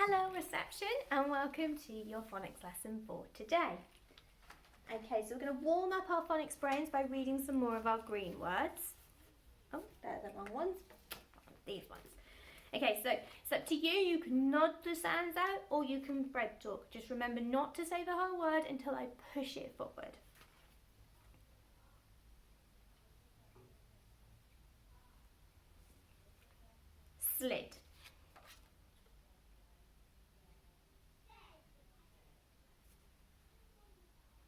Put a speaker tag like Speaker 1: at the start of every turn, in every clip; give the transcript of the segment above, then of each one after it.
Speaker 1: Hello reception and welcome to your phonics lesson for today. Okay, so we're going to warm up our phonics brains by reading some more of our green words. Oh, they're the wrong ones. These ones. Okay, so it's up to you. You can nod the sounds out or you can Fred talk. Just remember not to say the whole word until I push it forward. Slid.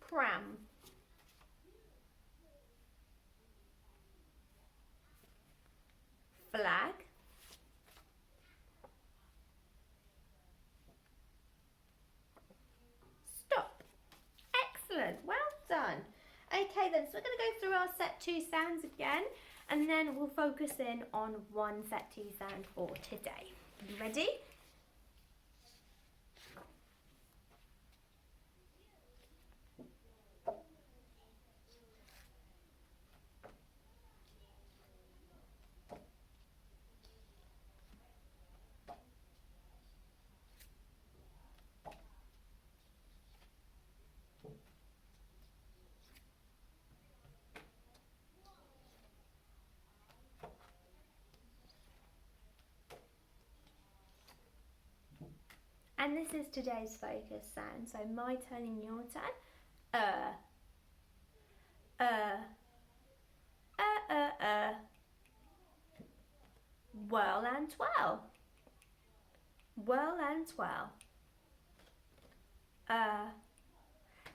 Speaker 1: Pram. Flag. Stop. Excellent, well done. Okay then, so we're going to go through our set 2 sounds again and then we'll focus in on one set 2 sound for today. You ready? And this is today's focus sound, so my turn and your turn. Whirl and twirl. Whirl and twirl.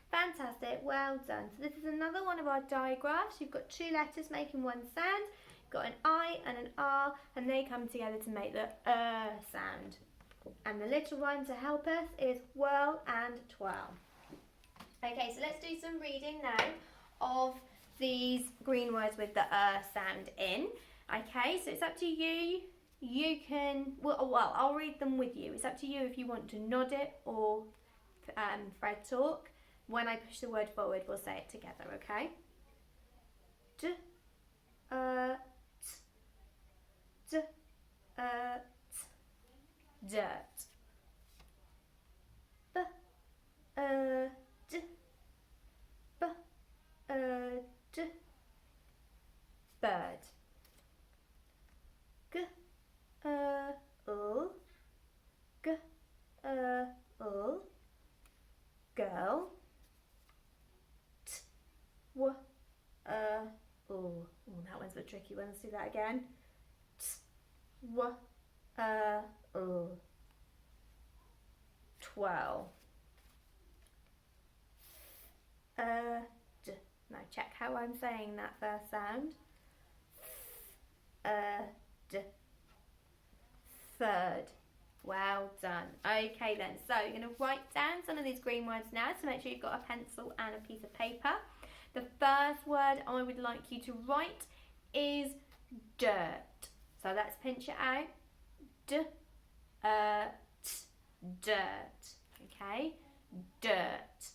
Speaker 1: Fantastic, well done. So this is another one of our digraphs. You've got 2 letters making one sound. You've got an I and an R, and they come together to make the sound. And the little rhyme to help us is whirl and twirl. Okay, so let's do some reading now of these green words with the sound in. Okay, so it's up to you. You can, well, I'll read them with you. It's up to you if you want to nod it or Fred talk. When I push the word forward, we'll say it together, okay? D, t, d, t, dirt. B, d, b, d, bird. G, g, girl. T, w, oh, that one's a tricky one. Let's do that again. T, w, twirl. D. Now check how I'm saying that first sound. D. Third. Well done. Okay then, so you're going to write down some of these green words now, so make sure you've got a pencil and a piece of paper. The first word I would like you to write is dirt. So let's pinch it out. D, t, dirt. Okay, dirt.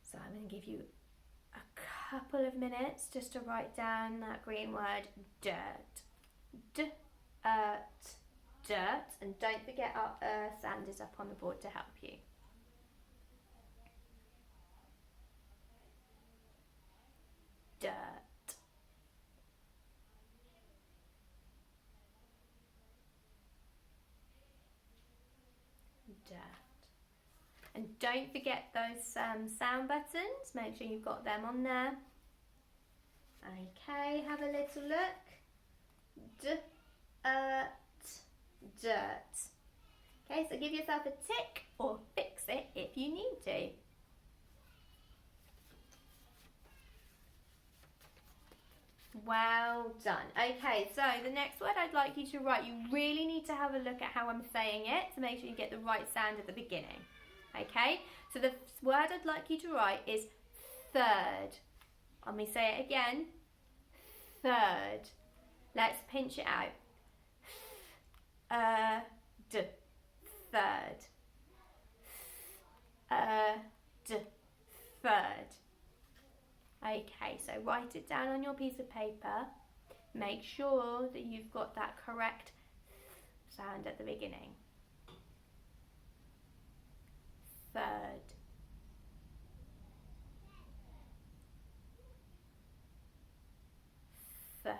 Speaker 1: So I'm going to give you a couple of minutes just to write down that green word dirt. D, t, dirt, and don't forget our sound is up on the board to help you. Dirt. Dirt. And don't forget those sound buttons, make sure you've got them on there. Okay, have a little look. D, dirt. Okay, so give yourself a tick or fix it if you need to. Well done. Okay, so the next word I'd like you to write, you really need to have a look at how I'm saying it to make sure you get the right sound at the beginning. Okay, so the word I'd like you to write is third. Let me say it again. Third. Let's pinch it out. D, third. D, third. Okay, so write it down on your piece of paper. Make sure that you've got that correct sound at the beginning. third. Third.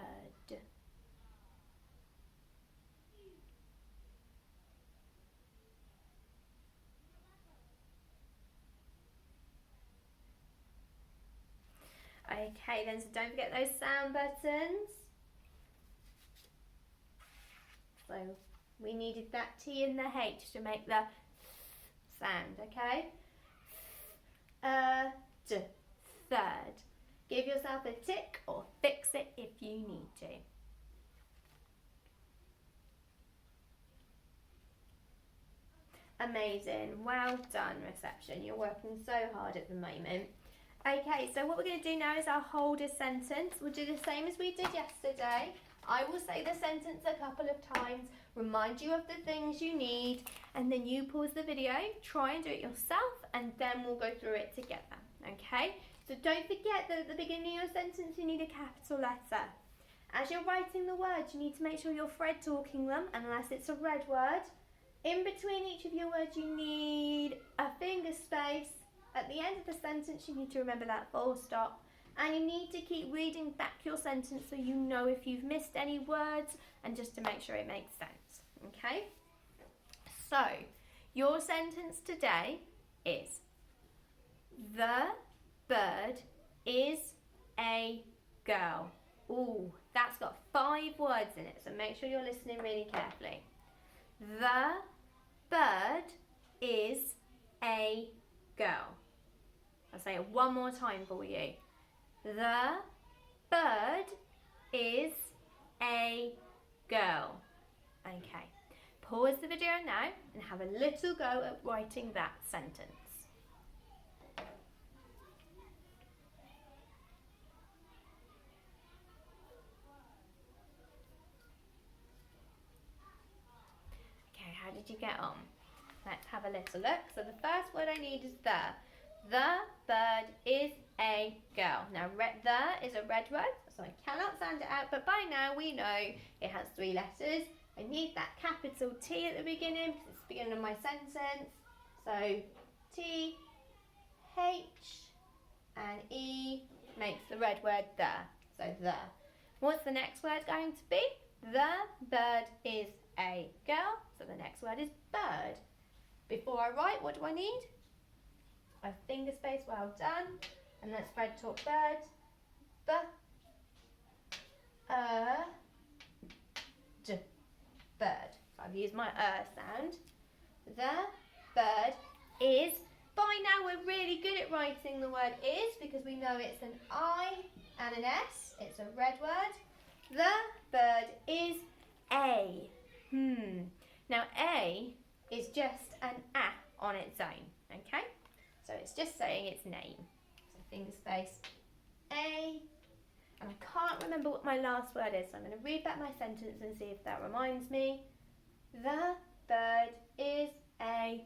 Speaker 1: Okay, then, so don't forget those sound buttons. So we needed that T and the H to make the sound, okay? Third. Give yourself a tick or fix it if you need to. Amazing. Well done, reception. You're working so hard at the moment. Okay, so what we're going to do now is our hold a sentence. We'll do the same as we did yesterday. I will say the sentence a couple of times, remind you of the things you need, and then you pause the video, try and do it yourself, and then we'll go through it together, okay? So don't forget that at the beginning of your sentence you need a capital letter. As you're writing the words, you need to make sure you're thread talking them, unless it's a red word. In between each of your words you need a finger space. At the end of the sentence you need to remember that full stop. And you need to keep reading back your sentence so you know if you've missed any words and just to make sure it makes sense. Okay? So, your sentence today is: the bird is a girl. Ooh, that's got 5 words in it, so make sure you're listening really carefully. The bird is a girl. I'll say it one more time for you. The bird is a girl. Okay. Pause the video now and have a little go at writing that sentence. Okay, how did you get on? Let's have a little look. So the first word I need is the. The bird is a girl. Now, the is a red word, so I cannot sound it out, but by now we know it has 3 letters. I need that capital T at the beginning because it's the beginning of my sentence. So, T, H, and E makes the red word the. So, the. What's the next word going to be? The bird is a girl. So, the next word is bird. Before I write, what do I need? A finger space, well done. And let's thread talk bird. Bird. So I've used my sound. The bird is. By now we're really good at writing the word is because we know it's an I and an S. It's a red word. The bird is a. Now A is just an A on its own. Okay? So it's just saying its name. So finger space A. And I can't remember what my last word is, so I'm going to read back my sentence and see if that reminds me. The bird is a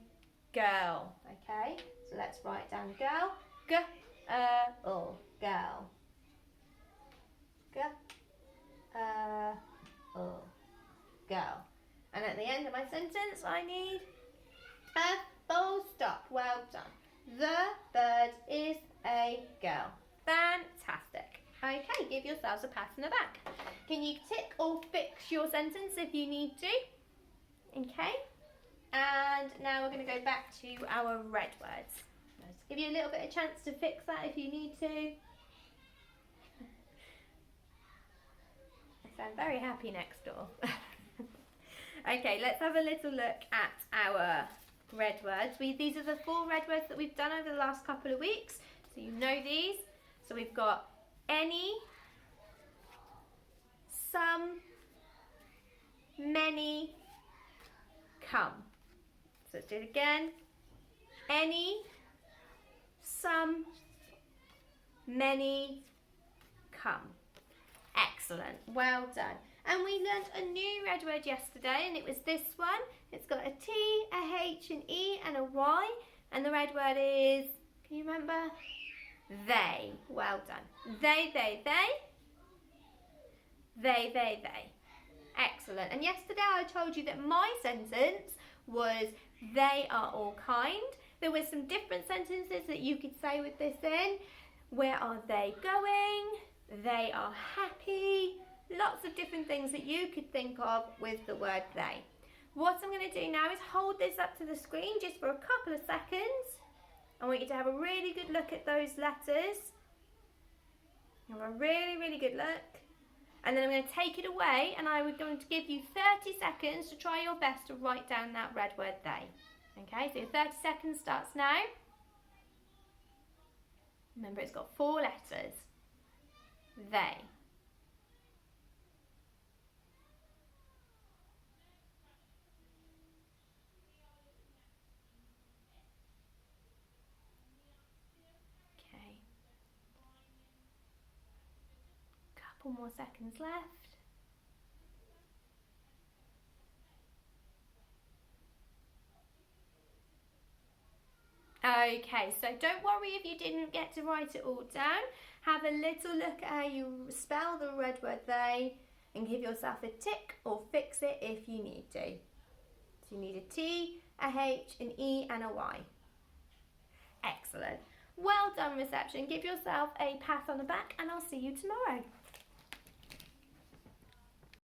Speaker 1: girl. Okay, so let's write down girl. Girl. Girl. And at the end of my sentence, I need a full stop. Well done. The bird is a girl. Fantastic. Okay, give yourselves a pat on the back. Can you tick or fix your sentence if you need to? Okay. And now we're going to go back to our red words. Let's give you a little bit of chance to fix that if you need to. I sound very happy next door. Okay, let's have a little look at our red words. These are the 4 red words that we've done over the last couple of weeks. So you know these. So we've got any, some, many, come. So let's do it again. Any, some, many, come. Excellent. Well done. And we learnt a new red word yesterday, and it was this one. It's got a T, a H, an E, and a Y. And the red word is, can you remember? They. Well done. They. They. Excellent. And yesterday I told you that my sentence was, they are all kind. There were some different sentences that you could say with this in. Where are they going? They are happy. Lots of different things that you could think of with the word they. What I'm going to do now is hold this up to the screen just for a couple of seconds. I want you to have a really good look at those letters. Have a really, really good look. And then I'm going to take it away and I'm going to give you 30 seconds to try your best to write down that red word they. Okay, so your 30 seconds starts now. Remember, it's got 4 letters. They. Okay. Couple more seconds left. Okay, so don't worry if you didn't get to write it all down. Have a little look at how you spell the red word they and give yourself a tick or fix it if you need to. So you need a T, a H, an E and a Y. Excellent. Well done, reception. Give yourself a pat on the back and I'll see you tomorrow.